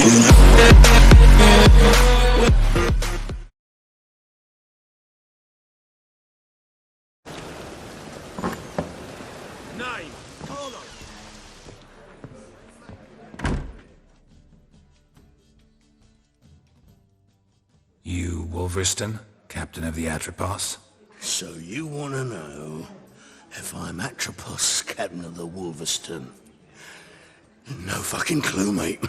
You, Wolverston, captain of the Atropos? So you want to know if I'm Atropos, captain of the Wolverston? No fucking clue, mate.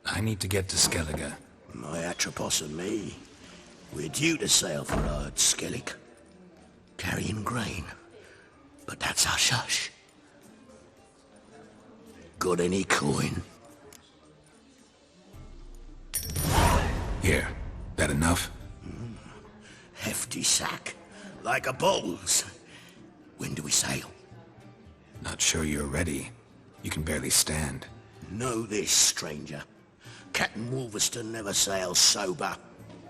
I need to get to Skellige. My Atropos and me, we're due to sail for our Skellige, carrying grain. But that's hush-hush. Got any coin? Here. That enough? Hefty sack. Like a bull's. When do we sail? Not sure you're ready. You can barely stand. Know this, stranger. Captain Wolverston never sails sober.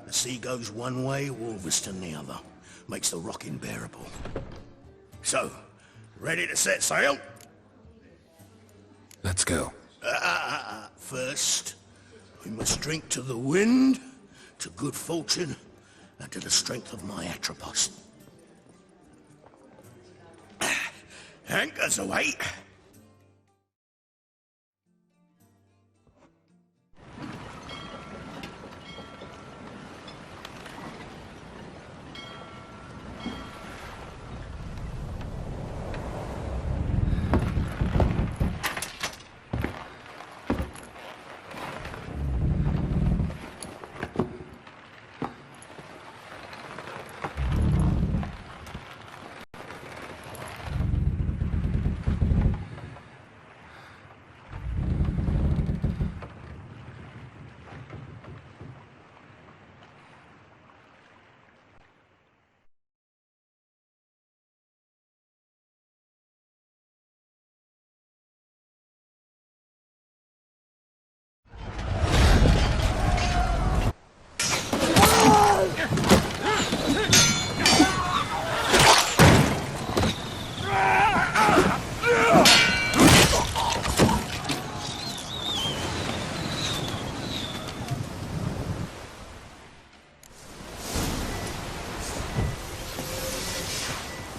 The sea goes one way, Wolverston the other. Makes the rocking bearable. So, ready to set sail? Let's go. First, we must drink to the wind, to good fortune, and to the strength of my Atropos. Anchors away.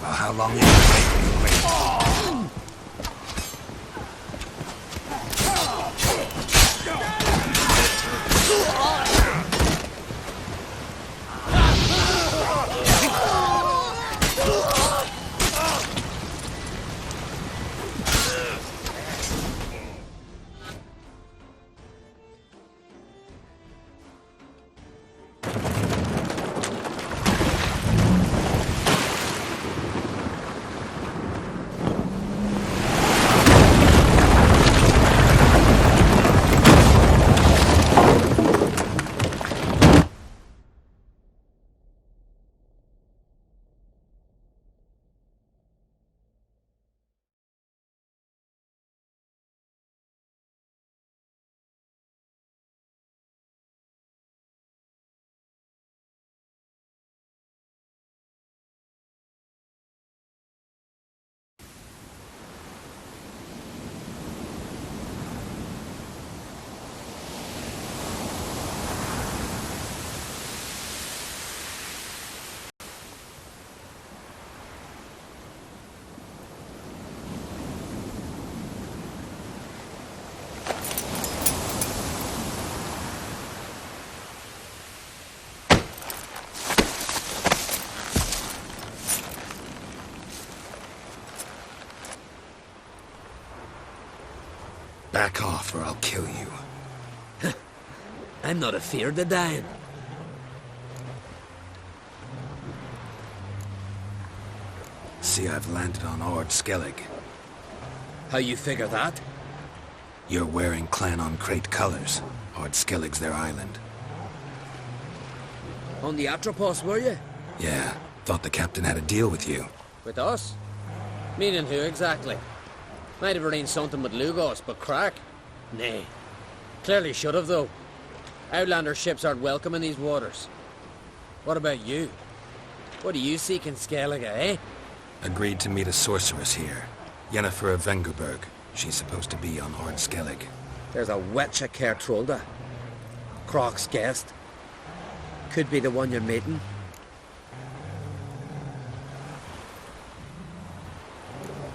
How long will you wait? Back off or I'll kill you. I'm not afeard of dying. See, I've landed on Ord Skellige. How you figure that? You're wearing Clan on Crate colors. Ord Skellige's their island. On the Atropos, were you? Yeah, thought the captain had a deal with you. With us? Meaning who exactly? Might have arranged something with Lugos, but crack? Nay. Clearly should have, though. Outlander ships aren't welcome in these waters. What about you? What do you seek in Skellige, eh? Agreed to meet a sorceress here. Yennefer of Vengerberg. She's supposed to be on Ord Skellige. There's a witch at Kertrolda. Croc's guest. Could be the one you're meeting.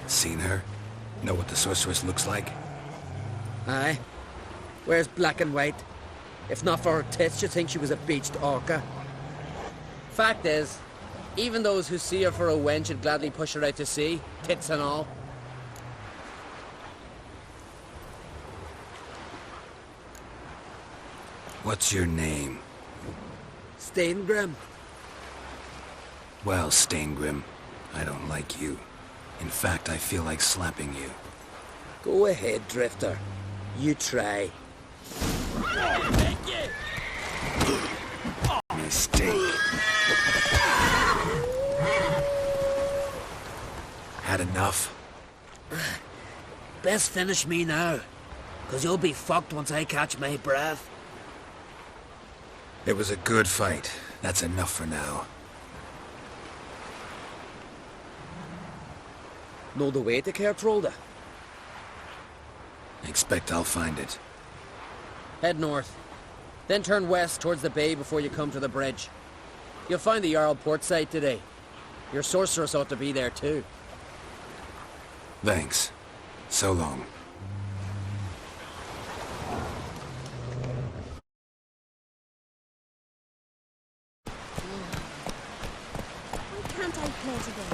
Seen her? Know what the sorceress looks like? Aye. Wears black and white. If not for her tits, you'd think she was a beached orca. Fact is, even those who see her for a wench would gladly push her out to sea, tits and all. What's your name? Steingrim. Well, Steingrim, I don't like you. In fact, I feel like slapping you. Go ahead, Drifter. You try. Mistake. Had enough? Best finish me now, 'cause you'll be fucked once I catch my breath. It was a good fight. That's enough for now. Know the way to Kertrolda? Expect I'll find it. Head north. Then turn west towards the bay before you come to the bridge. You'll find the Jarl port site today. Your sorceress ought to be there too. Thanks. So long. Why can't I play today?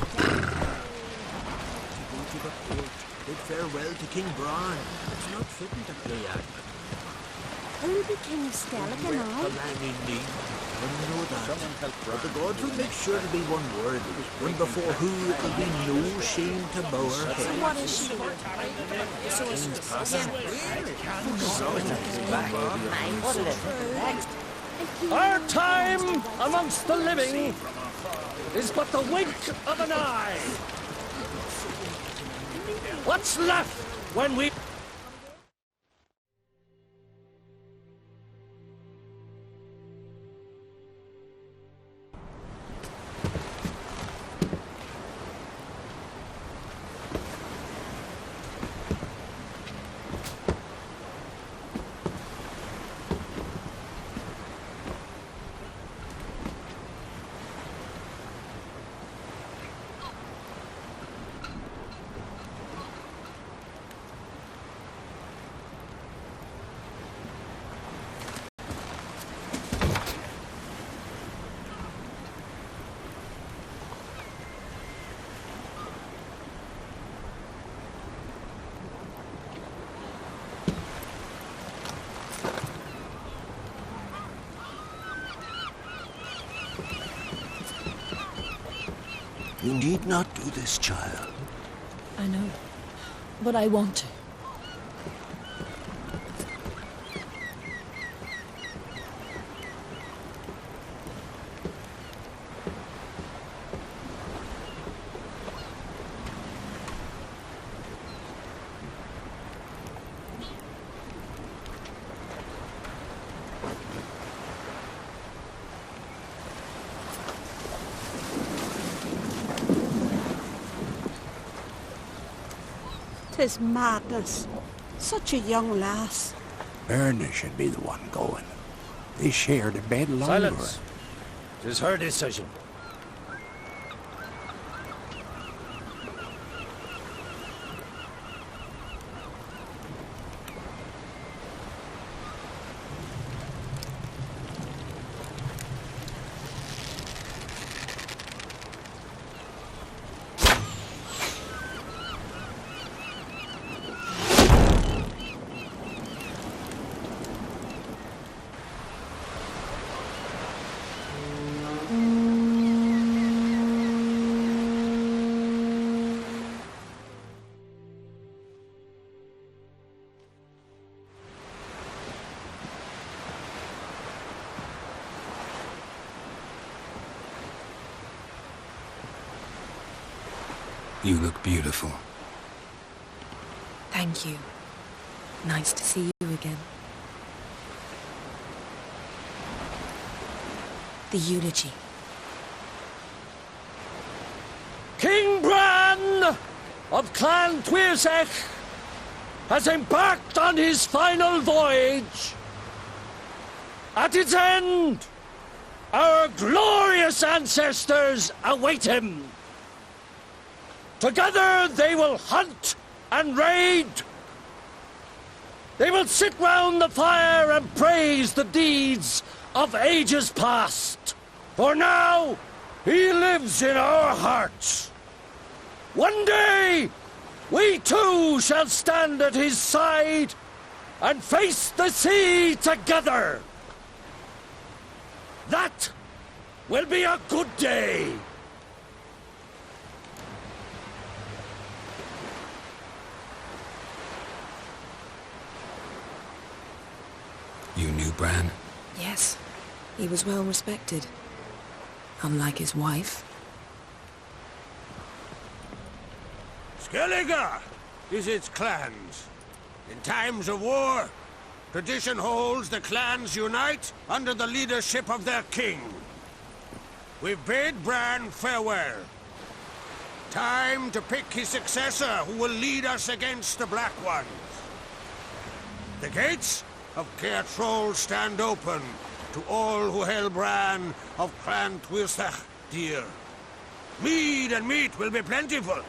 Bid farewell to King Bran. It's not fitting to play at. Who'll be King of Skellige and all? I know that. But the gods will make sure to be one word. One before who it will be no shame to bow our So head. what is she? The sorceress. Yeah. Our time amongst the living is but the wink of an eye. What's left when we... You need not do this, child. I know, but I want to. Tis madness. Such a young lass. Erna should be the one going. They shared a bed longer. Silence. It is her decision. You look beautiful. Thank you. Nice to see you again. The eulogy. King Bran of Clan Tuirsech has embarked on his final voyage. At its end, our glorious ancestors await him. Together they will hunt and raid. They will sit round the fire and praise the deeds of ages past. For now, he lives in our hearts. One day, we too shall stand at his side and face the sea together. That will be a good day. You knew Bran? Yes, he was well respected. Unlike his wife. Skellige visits clans. In times of war, tradition holds the clans unite under the leadership of their king. We bid Bran farewell. Time to pick his successor who will lead us against the Black Ones. The gates of Caer Troll stand open to all who hail Bran of Clan Twisach dear. Mead and meat will be plentiful.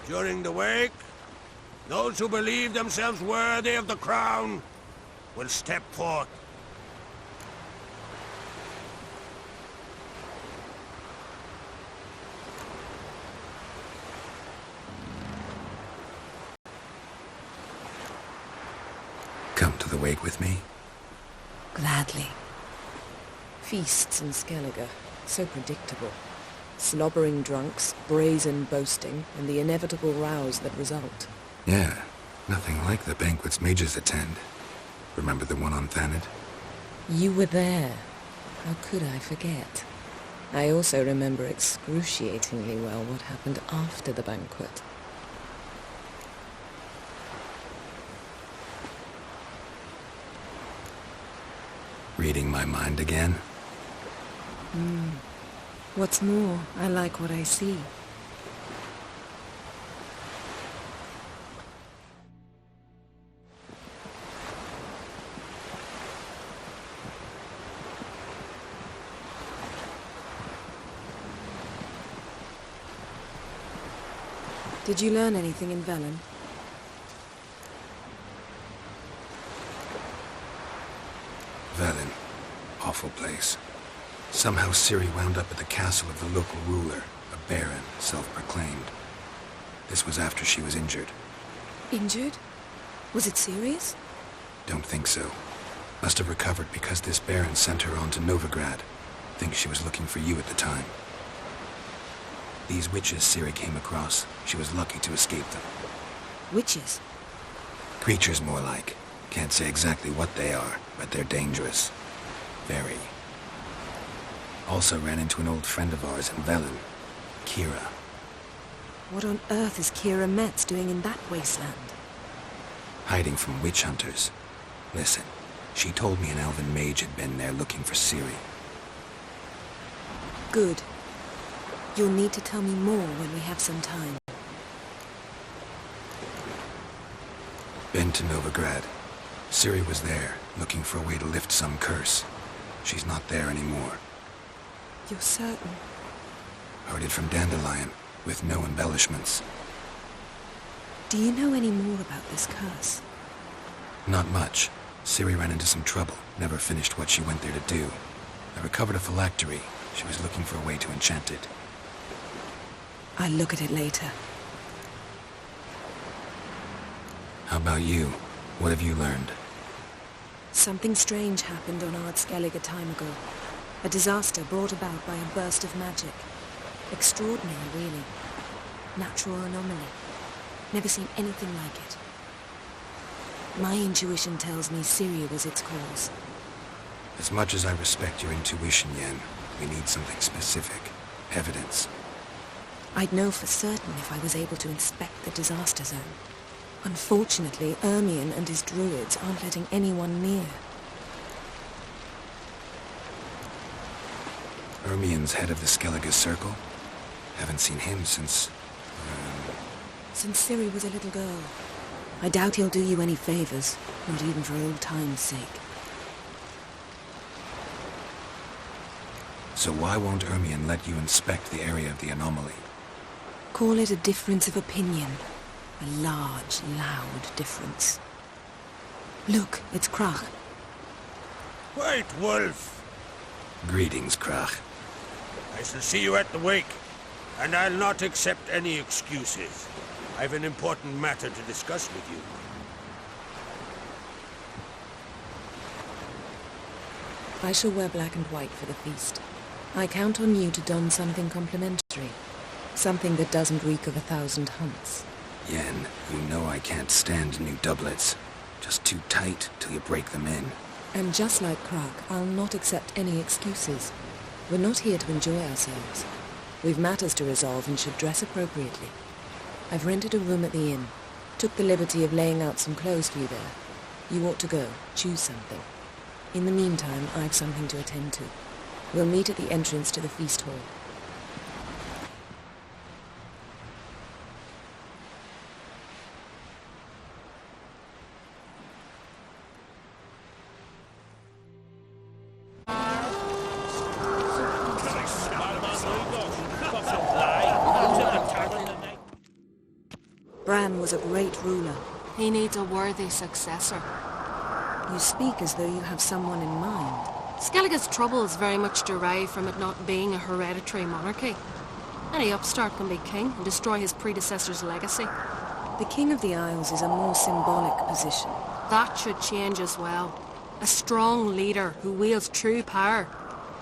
During the wake, those who believe themselves worthy of the crown will step forth. Come to the wake with me? Gladly. Feasts in Skellige, so predictable. Slobbering drunks, brazen boasting, and the inevitable rows that result. Yeah, nothing like the banquets mages attend. Remember the one on Thanedd? You were there. How could I forget? I also remember excruciatingly well what happened after the banquet. Reading my mind again? What's more, I like what I see. Did you learn anything in Velen? Velen. Awful place. Somehow Ciri wound up at the castle of the local ruler, a baron, self-proclaimed. This was after she was injured. Injured? Was it serious? Don't think so. Must have recovered because this baron sent her on to Novigrad. Think she was looking for you at the time. These witches Ciri came across, she was lucky to escape them. Witches? Creatures more like. Can't say exactly what they are, but they're dangerous. Very. Also ran into an old friend of ours in Velen, Kira. What on earth is Kira Metz doing in that wasteland? Hiding from witch hunters. Listen, she told me an elven mage had been there looking for Ciri. Good. You'll need to tell me more when we have some time. Been to Novigrad. Ciri was there, looking for a way to lift some curse. She's not there anymore. You're certain? Heard it from Dandelion, with no embellishments. Do you know any more about this curse? Not much. Ciri ran into some trouble, never finished what she went there to do. I recovered a phylactery. She was looking for a way to enchant it. I'll look at it later. How about you? What have you learned? Something strange happened on Ard Skellige a time ago. A disaster brought about by a burst of magic. Extraordinary, really. Natural anomaly. Never seen anything like it. My intuition tells me Ciri was its cause. As much as I respect your intuition, Yen, we need something specific. Evidence. I'd know for certain if I was able to inspect the disaster zone. Unfortunately, Ermion and his druids aren't letting anyone near. Ermion's head of the Skellige Circle? Haven't seen him since... Since Ciri was a little girl. I doubt he'll do you any favors, not even for old time's sake. So why won't Ermion let you inspect the area of the anomaly? Call it a difference of opinion. A large, loud difference. Look, it's Krach. White Wolf! Greetings, Krach. I shall see you at the wake, and I'll not accept any excuses. I've an important matter to discuss with you. I shall wear black and white for the feast. I count on you to don something complimentary. Something that doesn't reek of 1,000 hunts. Yen, you know I can't stand new doublets. Just too tight till you break them in. And just like Krach, I'll not accept any excuses. We're not here to enjoy ourselves. We've matters to resolve and should dress appropriately. I've rented a room at the inn. Took the liberty of laying out some clothes for you there. You ought to go. Choose something. In the meantime, I've something to attend to. We'll meet at the entrance to the feast hall. Bran was a great ruler. He needs a worthy successor. You speak as though you have someone in mind. Skellige's troubles very much derive from it not being a hereditary monarchy. Any upstart can be king and destroy his predecessor's legacy. The King of the Isles is a more symbolic position. That should change as well. A strong leader who wields true power.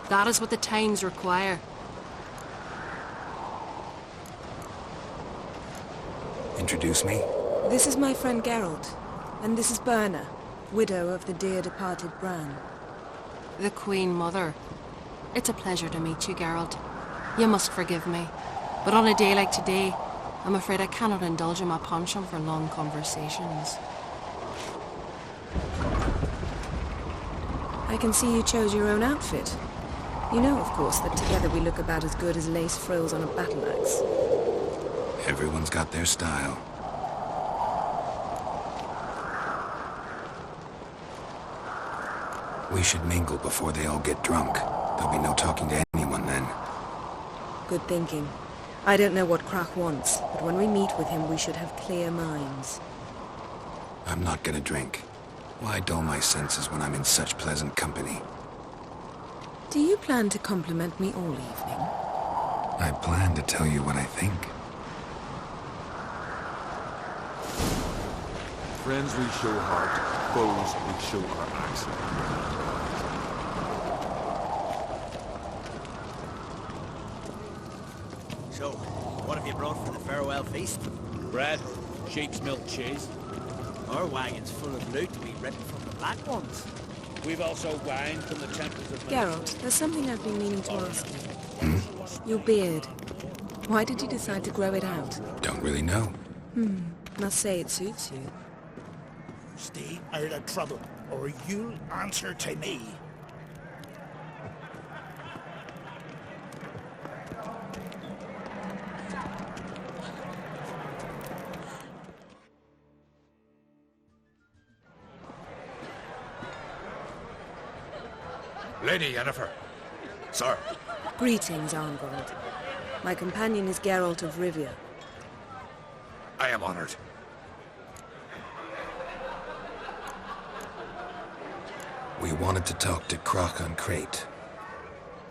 That is what the times require. Introduce me? This is my friend Geralt, and this is Berna, widow of the dear departed Bran. The Queen Mother. It's a pleasure to meet you, Geralt. You must forgive me, but on a day like today, I'm afraid I cannot indulge in my penchant for long conversations. I can see you chose your own outfit. You know, of course, that together we look about as good as lace frills on a battle axe. Everyone's got their style. We should mingle before they all get drunk. There'll be no talking to anyone then. Good thinking. I don't know what Krach wants, but when we meet with him, we should have clear minds. I'm not gonna drink. Why dull my senses when I'm in such pleasant company? Do you plan to compliment me all evening? I plan to tell you what I think. Friends we show heart, foes we show our axe. So, what have you brought for the farewell feast? Bread, sheep's milk cheese. Our wagon's full of loot to be ripped from the black ones. We've also wine from the temples of... Geralt, there's something I've been meaning to ask you. Your beard. Why did you decide to grow it out? Don't really know. Must say it suits you. Stay out of trouble, or you'll answer to me. Lady Yennefer. Sir. Greetings, Arngold. My companion is Geralt of Rivia. I am honored. We wanted to talk to Krach on Crate.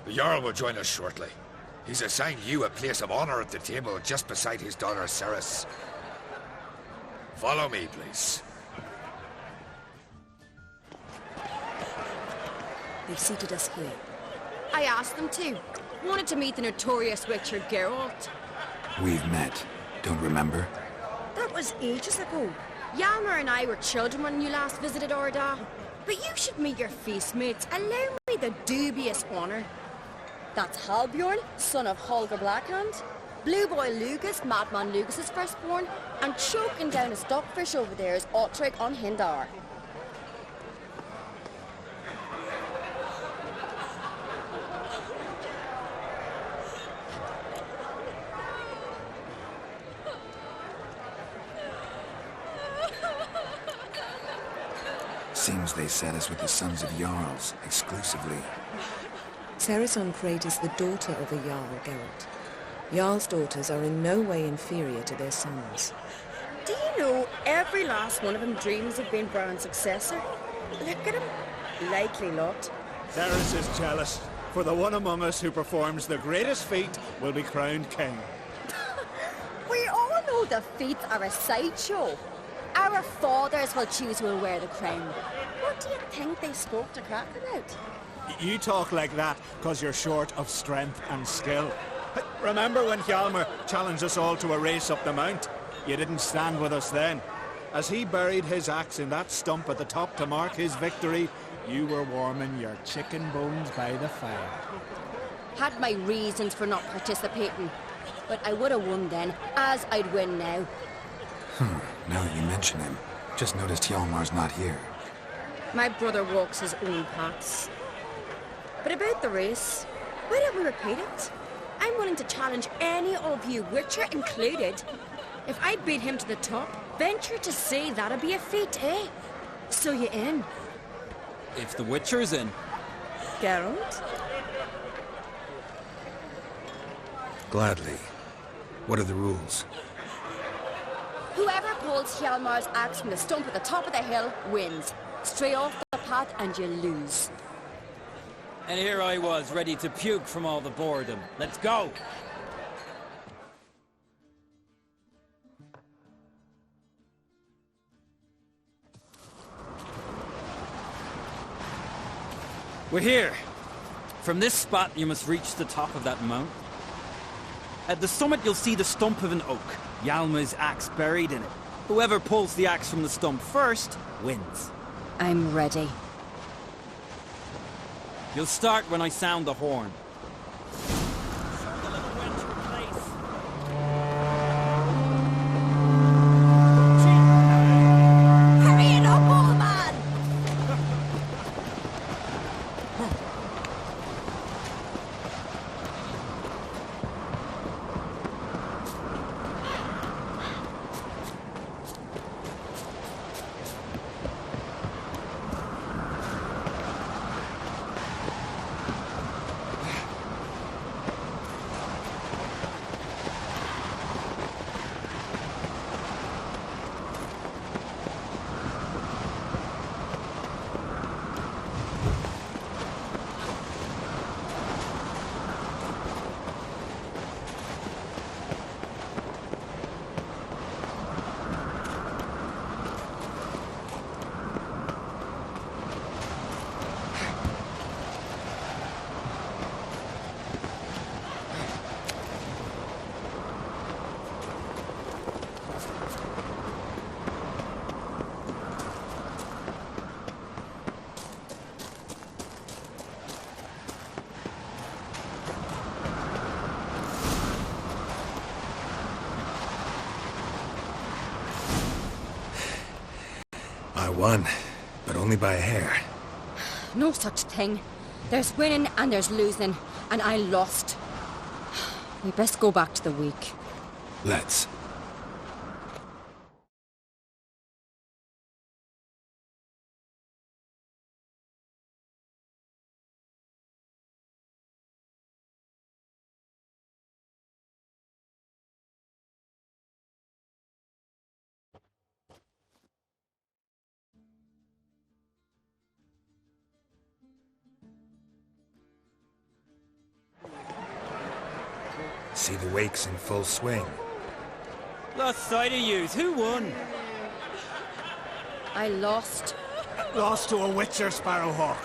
The Jarl will join us shortly. He's assigned you a place of honor at the table just beside his daughter Ceres. Follow me, please. They've seated us here. I asked them to. Wanted to meet the notorious Witcher Geralt. We've met. Don't remember? That was ages ago. Yalmer and I were children when you last visited Orda. But you should meet your feast mates. Allow me the dubious honour. That's Halbjorn, son of Holger Blackhand. Blue Boy Lugas, Madman Lugas's firstborn. And choking down a stockfish over there is Ottrig on Hindar. Seems they set us with the sons of Jarls, exclusively. Ceres on Crete is the daughter of a Jarl, Geralt. Jarl's daughters are in no way inferior to their sons. Do you know every last one of them dreams of being Bran's successor? Look at him. Likely lot. Ceres is jealous, for the one among us who performs the greatest feat will be crowned king. We all know the feats are a sideshow. Our fathers will choose who will wear the crown. What do you think they spoke to Crack about? You talk like that because you're short of strength and skill. Remember when Hjalmar challenged us all to a race up the mount? You didn't stand with us then. As he buried his axe in that stump at the top to mark his victory, you were warming your chicken bones by the fire. Had my reasons for not participating, but I would have won then, as I'd win now. Now that you mention him, just noticed Hjalmar's not here. My brother walks his own paths. But about the race, why don't we repeat it? I'm willing to challenge any of you, Witcher included. If I beat him to the top, venture to say that'd be a feat, eh? So you in? If the Witcher's in. Geralt? Gladly. What are the rules? Whoever pulls Hjalmar's axe from the stump at the top of the hill wins. Stray off the path and you lose. And here I was, ready to puke from all the boredom. Let's go! We're here. From this spot, you must reach the top of that mount. At the summit, you'll see the stump of an oak. Hjalmar's axe buried in it. Whoever pulls the axe from the stump first, wins. I'm ready. You'll start when I sound the horn. Hurry it up, old man! I won, but only by a hair. No such thing. There's winning and there's losing, and I lost. We best go back to the week. Let's. See the wakes in full swing. Lost sight of yous. Who won? I lost. Lost to a Witcher, Sparrowhawk.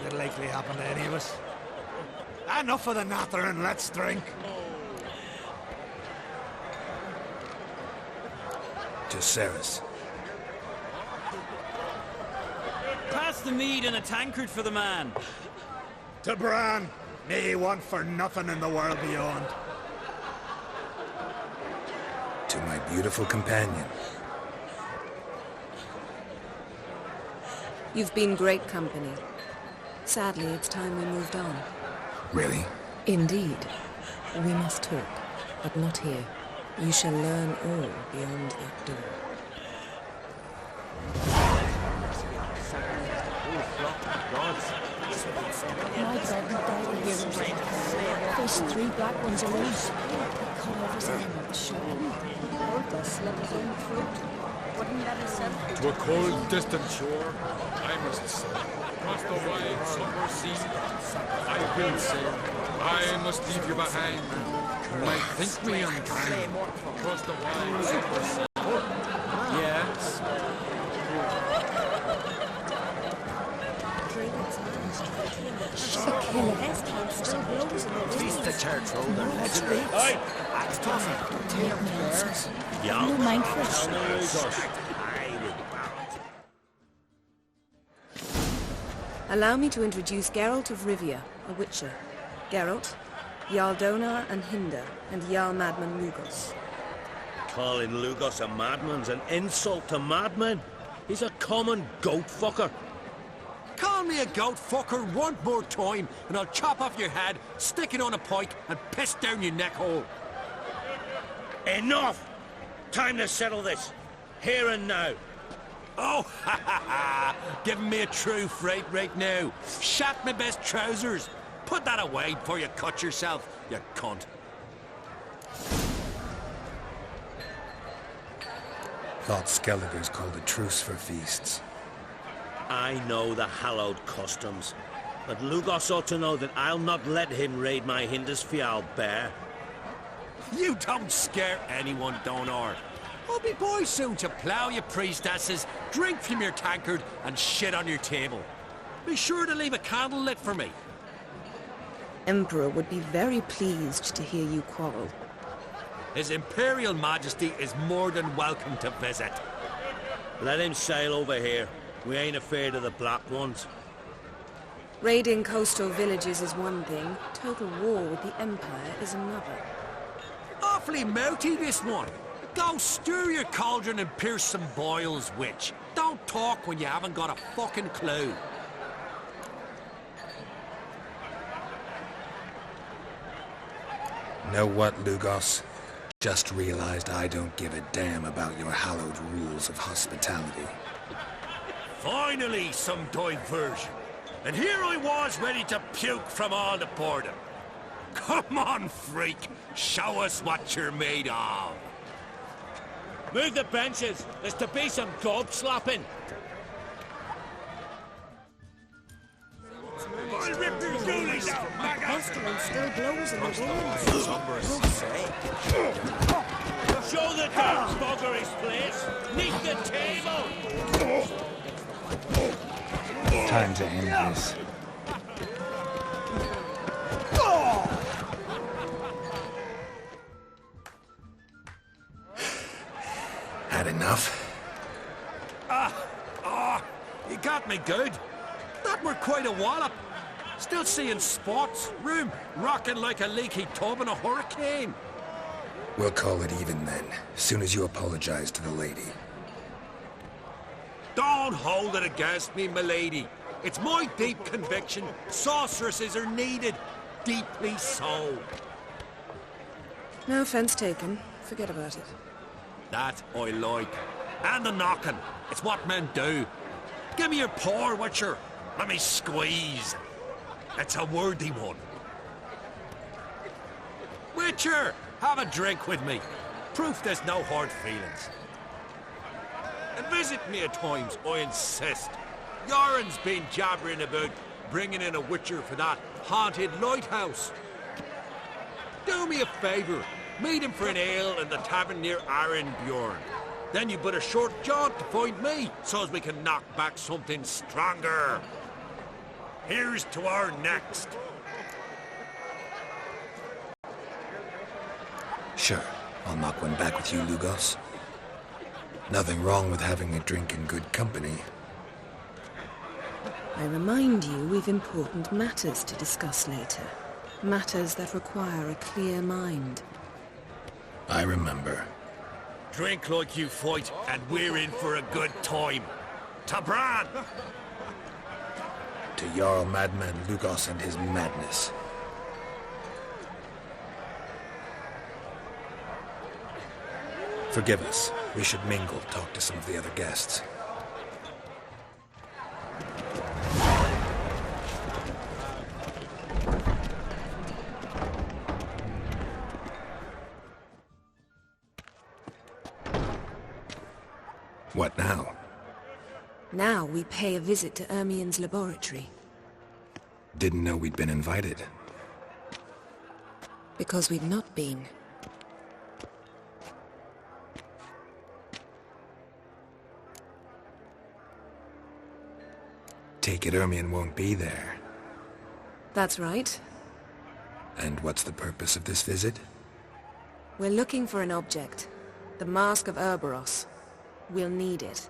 It'll likely happen to any of us. Enough of the natter and let's drink. To Ceres. Pass the mead and a tankard for the man. To Bran. May he want for nothing in the world beyond. To my beautiful companion. You've been great company. Sadly, it's time we moved on. Really? Indeed. We must talk, but not here. You shall learn all beyond that door. ones are loose. Cut off his head with the shovel. Or to slit his own throat. Wouldn't let himself. To a cold, distant shore, I must sail. Across the wide summer sea, I will sail. I must leave you behind. You might think me unkind. Across the wide summer sea. Yes. Feast the church roller. Let's read. Aye. Axe tough. Yeah. No mind for us. Allow me to introduce Geralt of Rivia, a witcher. Geralt, Jarl Donar and Hinder, and Jarl Madman Lugos. Calling Lugos a madman's an insult to madmen. He's a common goat fucker. Call me a goat fucker one more time, and I'll chop off your head, stick it on a pike, and piss down your neck hole. Enough! Time to settle this. Here and now. Oh, ha ha ha! Giving me a true fright right now. Shat my best trousers. Put that away before you cut yourself, you cunt. Thought Skellige's called a truce for feasts. I know the hallowed customs, but Lugos ought to know that I'll not let him raid my Hindisfial bear. You don't scare anyone, Donar. I'll be boys soon to plough your priestesses, drink from your tankard, and shit on your table. Be sure to leave a candle lit for me. Emperor would be very pleased to hear you quarrel. His Imperial Majesty is more than welcome to visit. Let him sail over here. We ain't afraid of the Black Ones. Raiding coastal villages is one thing. Total war with the Empire is another. Awfully mouthy, this one. Go stir your cauldron and pierce some boils, witch. Don't talk when you haven't got a fucking clue. Know what, Lugos? Just realized I don't give a damn about your hallowed rules of hospitality. Finally, some diversion. And here I was ready to puke from all the boredom. Come on, freak. Show us what you're made of. Move the benches. There's to be some gob slapping. I'll rip your goolies out, maggot! Pestilence still blows in the wind. Show the damn bugger his place. Neath the table. Time to end this. Had enough? You got me good. That were quite a wallop. Still seeing spots, room rocking like a leaky tub in a hurricane. We'll call it even then, soon as you apologize to the lady. Don't hold it against me, milady. It's my deep conviction sorceresses are needed. Deeply so. No offense taken. Forget about it. That I like. And the knocking. It's what men do. Give me your paw, Witcher. Let me squeeze. It's a worthy one. Witcher, have a drink with me. Proof there's no hard feelings. And visit me at times, I insist. Yoren's been jabbering about bringing in a Witcher for that haunted lighthouse. Do me a favour. Meet him for an ale in the tavern near Arenbjorn. Then you but a short jaunt to find me, so as we can knock back something stronger. Here's to our next. Sure, I'll knock one back with you, Lugos. Nothing wrong with having a drink in good company. I remind you we've important matters to discuss later. Matters that require a clear mind. I remember. Drink like you fight, and we're in for a good time. To Bran! To Jarl Madman Lugos and his madness. Forgive us. We should mingle, talk to some of the other guests. What now? Now we pay a visit to Ermien's laboratory. Didn't know we'd been invited. Because we've not been. Take it Ermien won't be there. That's right. And what's the purpose of this visit? We're looking for an object. The Mask of Ouroboros. We'll need it.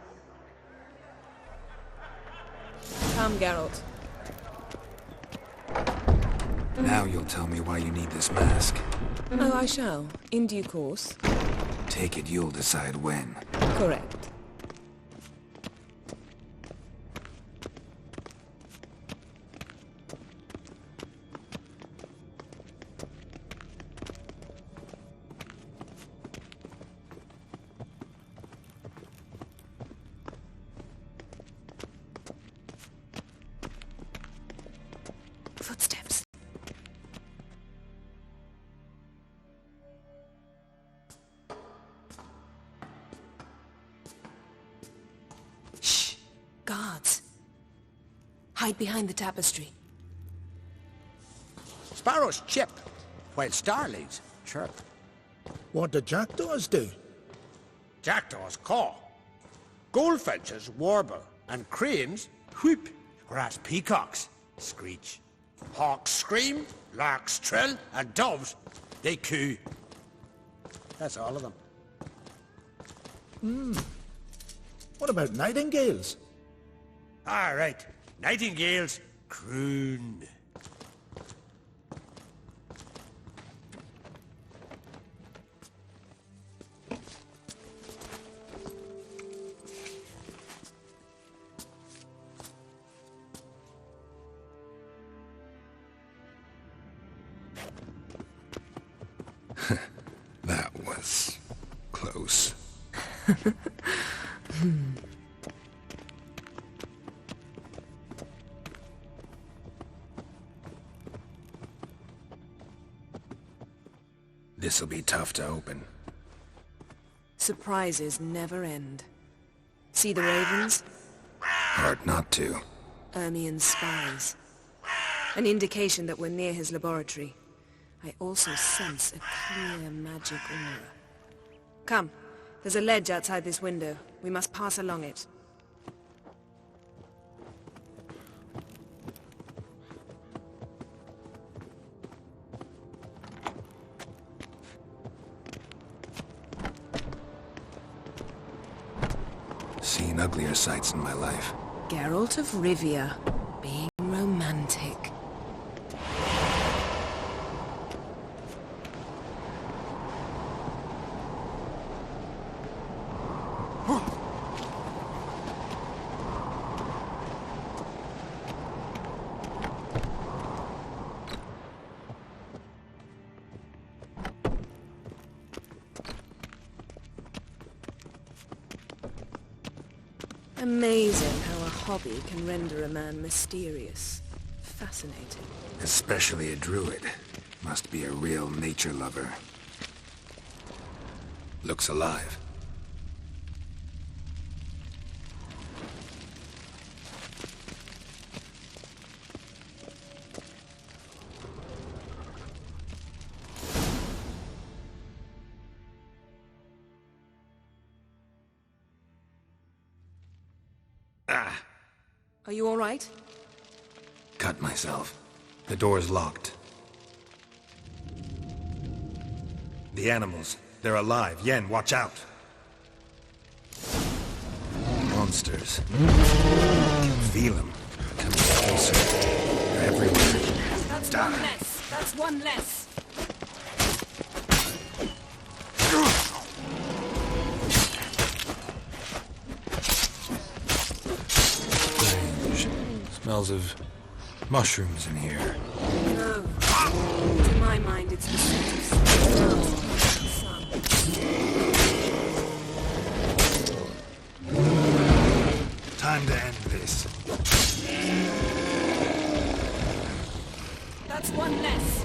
Come, Geralt. Now you'll tell me why you need this mask. Oh, I shall. In due course. Take it you'll decide when. Correct. Footsteps. Shh! Guards. Hide behind the tapestry. Sparrows chip, while starlings chirp. What do jackdaws do? Jackdaws caw. Goldfinches warble, and cranes whoop, whereas peacocks screech. Hawks scream, larks trill, and doves, they coo. That's all of them. What about nightingales? All right, nightingales croon. That was close. This'll be tough to open. Surprises never end. See the ravens? Hard not to. Ermien's spies. An indication that we're near his laboratory. I also sense a clear magic aura. Come, there's a ledge outside this window. We must pass along it. Seen uglier sights in my life. Geralt of Rivia, being romantic. Amazing how a hobby can render a man mysterious. Fascinating. Especially a druid. Must be a real nature lover. Looks alive. Are you all right? Cut myself. The door's locked. The animals. They're alive. Yen, watch out. Monsters. I can feel them. Coming closer. They're everywhere. That's one less. That's one less. Smells of mushrooms in here. No. To my mind, it's the scent of sun. Time to end this. That's one less.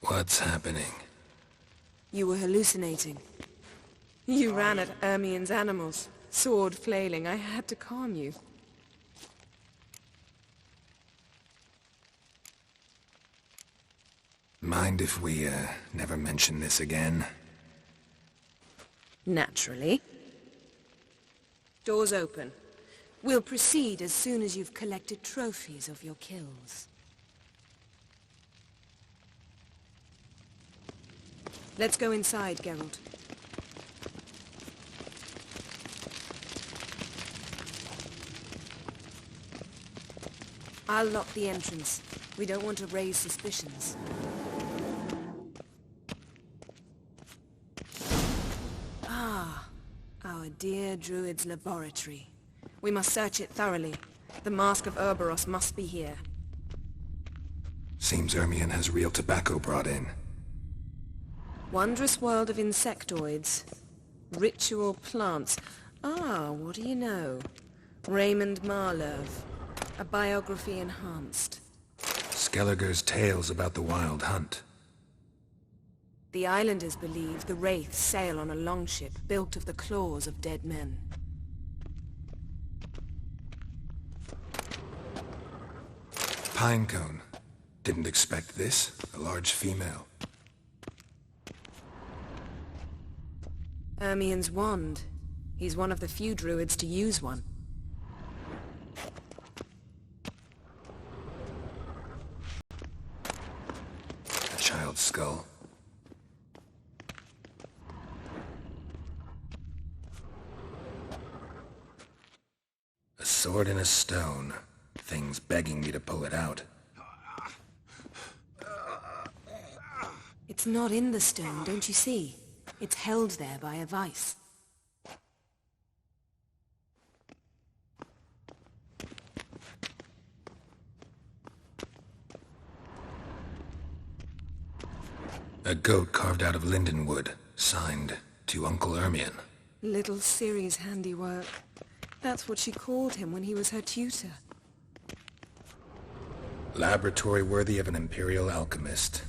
What's happening? You were hallucinating. You ran at Ermien's animals, sword flailing. I had to calm you. Mind if we, never mention this again? Naturally. Doors open. We'll proceed as soon as you've collected trophies of your kills. Let's go inside, Geralt. I'll lock the entrance. We don't want to raise suspicions. Ah, our dear Druid's laboratory. We must search it thoroughly. The Mask of Ouroboros must be here. Seems Ermion has real tobacco brought in. Wondrous world of insectoids. Ritual plants. Ah, what do you know? Raymond Marlowe. A biography enhanced. Skellige's tales about the Wild Hunt. The islanders believe the wraiths sail on a longship built of the claws of dead men. Pinecone. Didn't expect this. A large female. Ermion's wand. He's one of the few druids to use one. A child's skull. A sword and a stone. Thing's begging me to pull it out. It's not in the stone, don't you see? It's held there by a vice. A goat carved out of lindenwood, signed to Uncle Ermion. Little Ciri's handiwork. That's what she called him when he was her tutor. Laboratory worthy of an imperial alchemist.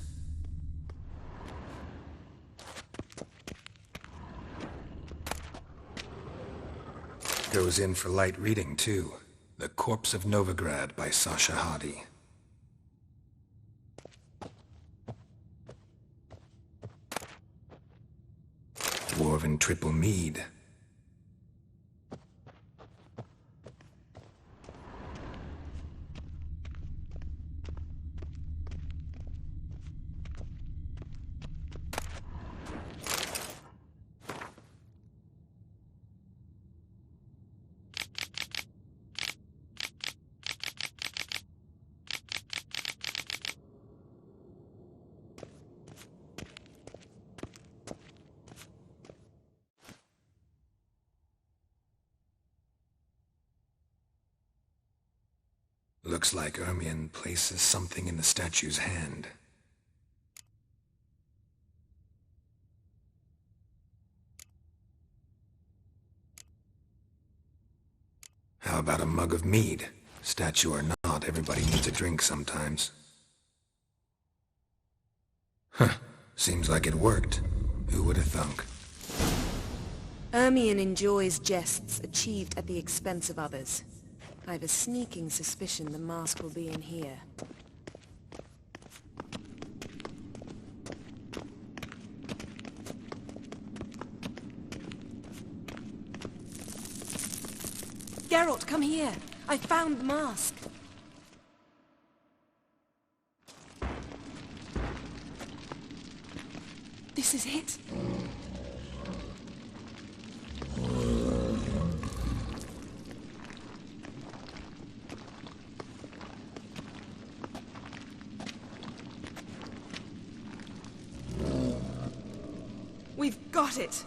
Goes in for light reading, too. The Corpse of Novigrad by Sasha Hadi. Dwarven Triple Mead. Looks like Ermion places something in the statue's hand. How about a mug of mead? Statue or not, everybody needs a drink sometimes. Huh. Seems like it worked. Who would have thunk? Ermion enjoys jests achieved at the expense of others. I've a sneaking suspicion the mask will be in here. Geralt, come here! I found the mask! This is it! We've got it!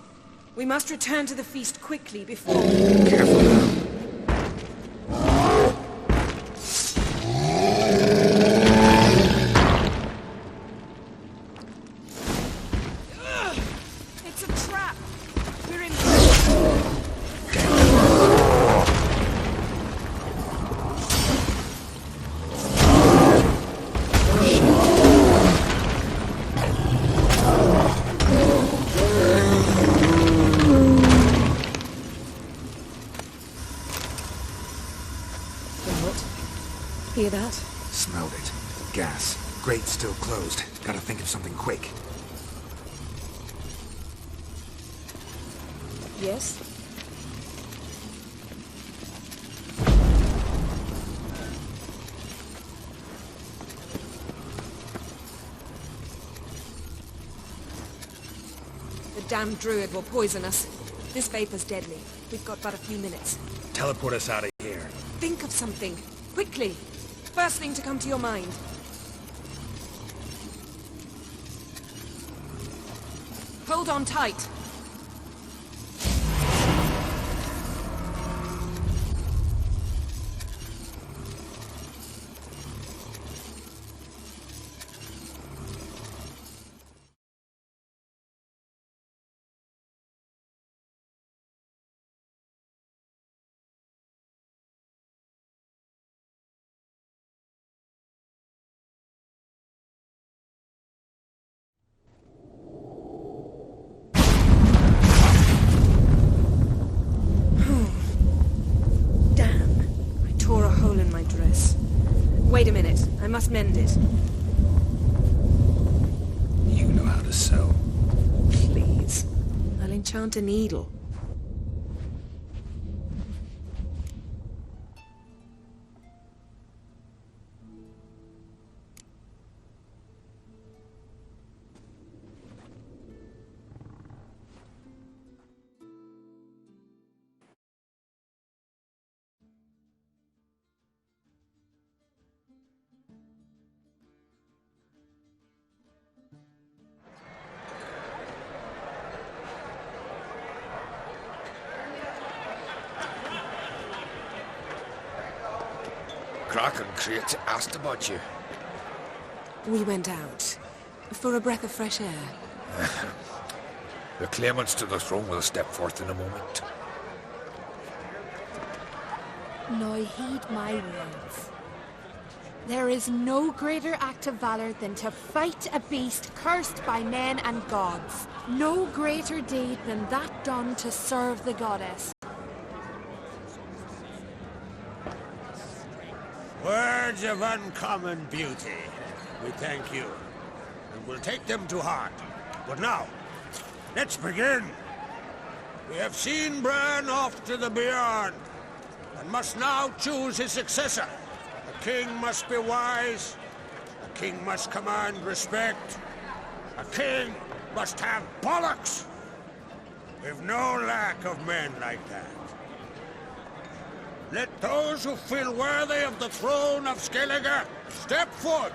We must return to the feast quickly before... Careful now. It's a trap! We're in... gas. Grate's still closed. Gotta think of something quick. Yes? The damned druid will poison us. This vapor's deadly. We've got but a few minutes. Teleport us out of here. Think of something. Quickly. First thing to come to your mind. Hold on tight. Wait a minute. I must mend it. You know how to sew. Please. I'll enchant a needle. Kraken Crate asked about you. We went out. For a breath of fresh air. The claimants to the throne will step forth in a moment. Now heed my words. There is no greater act of valor than to fight a beast cursed by men and gods. No greater deed than that done to serve the goddess. Words of uncommon beauty. We thank you, and we'll take them to heart. But now, let's begin. We have seen Bran off to the beyond, and must now choose his successor. A king must be wise. A king must command respect. A king must have bollocks. We've no lack of men like that. Let those who feel worthy of the throne of Skellige step forward.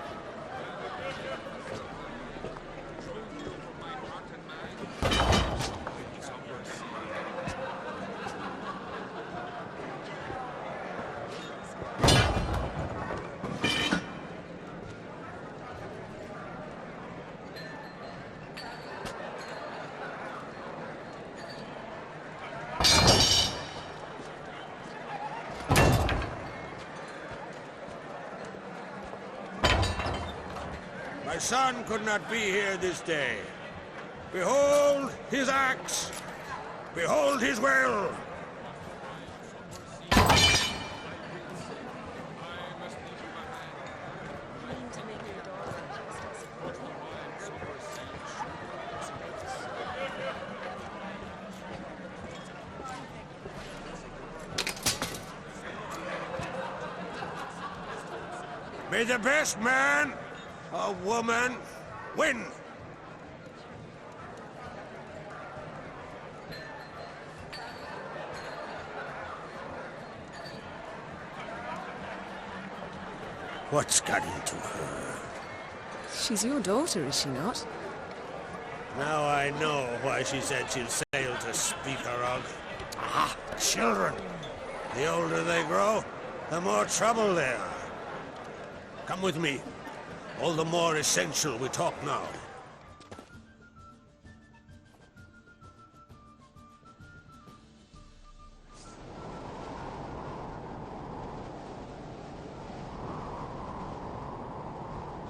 My son could not be here this day. Behold his axe. Behold his will. May the best man or woman win. What's got into her? She's your daughter, is she not? Now I know why she said she'll sail to speak her of. Ah, children. The older they grow, the more trouble they are. Come with me. All the more essential we talk now.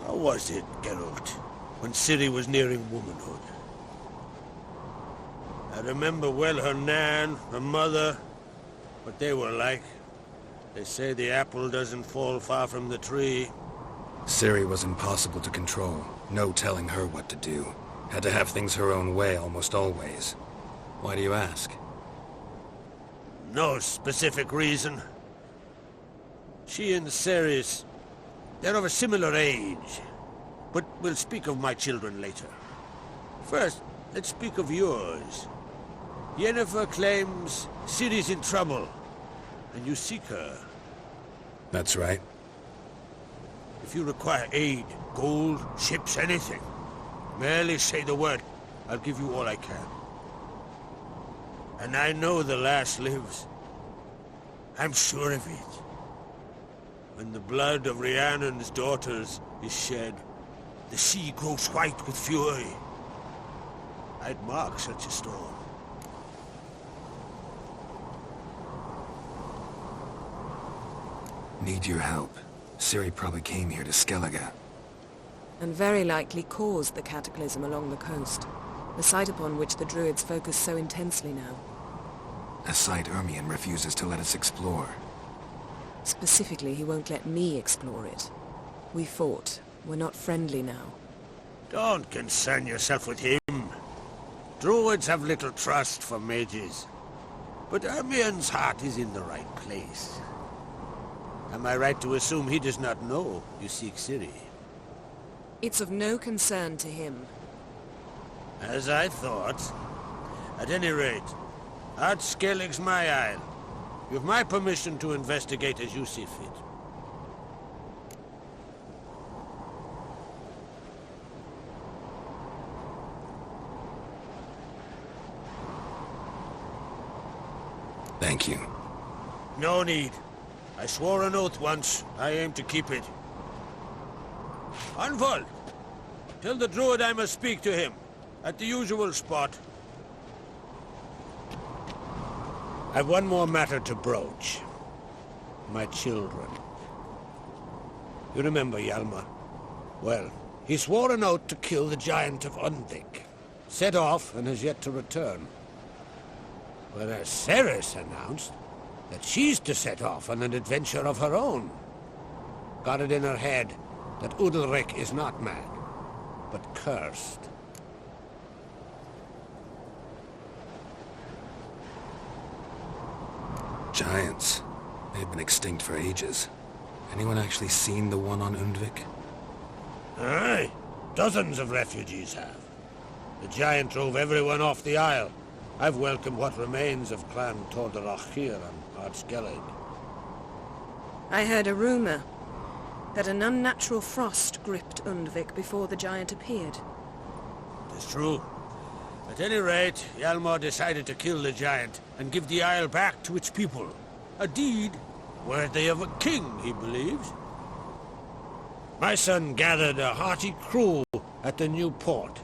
How was it, Geralt, when Ciri was nearing womanhood? I remember well her nan, her mother, what they were like. They say the apple doesn't fall far from the tree. Ciri was impossible to control. No telling her what to do. Had to have things her own way almost always. Why do you ask? No specific reason. She and Ceres, they're of a similar age. But we'll speak of my children later. First, let's speak of yours. Yennefer claims Ciri's in trouble, and you seek her. That's right. If you require aid, gold, ships, anything, merely say the word. I'll give you all I can. And I know the lass lives. I'm sure of it. When the blood of Rhiannon's daughters is shed, the sea grows white with fury. I'd mark such a storm. Need your help. Ciri probably came here to Skellige. And very likely caused the cataclysm along the coast. A site upon which the Druids focus so intensely now. A site Ermion refuses to let us explore. Specifically, he won't let me explore it. We fought. We're not friendly now. Don't concern yourself with him. Druids have little trust for mages. But Ermion's heart is in the right place. Am I right to assume he does not know you seek Ciri? It's of no concern to him. As I thought. At any rate, Ard Skellige's my isle. You have my permission to investigate as you see fit. Thank you. No need. I swore an oath once. I aim to keep it. Anvald! Tell the druid I must speak to him. At the usual spot. I've one more matter to broach. My children. You remember Hjalmar? Well, he swore an oath to kill the giant of Undvik. Set off and has yet to return. Whereas Ceres announced that she's to set off on an adventure of her own. Got it in her head that Udalric is not mad, but cursed. Giants. They've been extinct for ages. Anyone actually seen the one on Undvik? Aye. Dozens of refugees have. The giant drove everyone off the isle. I've welcomed what remains of Clan Tordarach here on Ard Skellige. I heard a rumor that an unnatural frost gripped Undvik before the giant appeared. It's true. At any rate, Hjalmar decided to kill the giant and give the isle back to its people. A deed worthy of a king, he believes. My son gathered a hearty crew at the new port.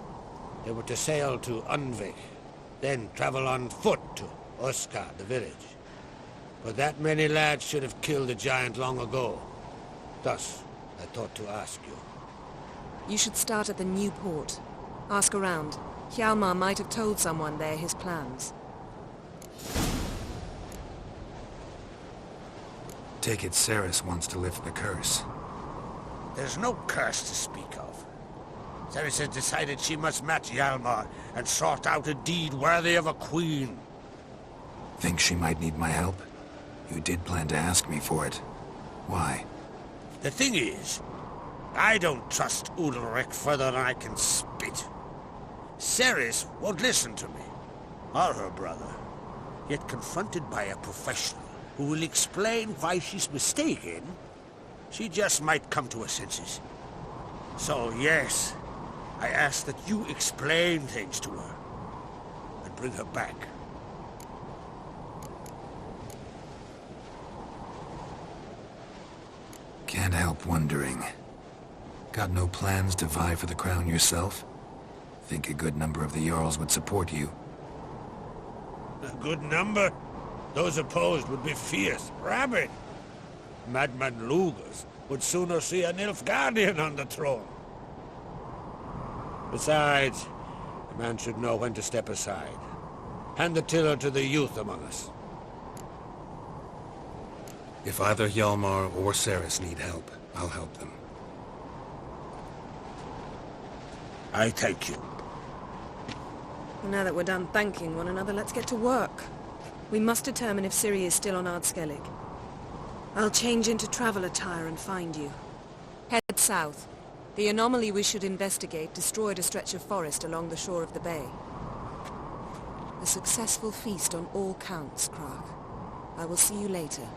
They were to sail to Undvik, then travel on foot to Oskar, the village. But that many lads should have killed the giant long ago. Thus, I thought to ask you. You should start at the new port. Ask around. Hjalmar might have told someone there his plans. Take it Ceres wants to lift the curse. There's no curse to speak of. Ceres has decided she must match Hjalmar and sort out a deed worthy of a queen. Think she might need my help? You did plan to ask me for it. Why? The thing is, I don't trust Udalric further than I can spit. Ceres won't listen to me, or her brother. Yet confronted by a professional who will explain why she's mistaken, she just might come to her senses. So yes, I ask that you explain things to her and bring her back. Can't help wondering. Got no plans to vie for the crown yourself? Think a good number of the Jarls would support you. A good number? Those opposed would be fierce, rabid. Madman Lugas would sooner see an Nilfgaardian on the throne. Besides, a man should know when to step aside. Hand the tiller to the youth among us. If either Hjalmar or Ceres need help, I'll help them. I take you. Now that we're done thanking one another, let's get to work. We must determine if Ciri is still on Skellige. I'll change into travel attire and find you. Head south. The anomaly we should investigate destroyed a stretch of forest along the shore of the bay. A successful feast on all counts, Krag. I will see you later.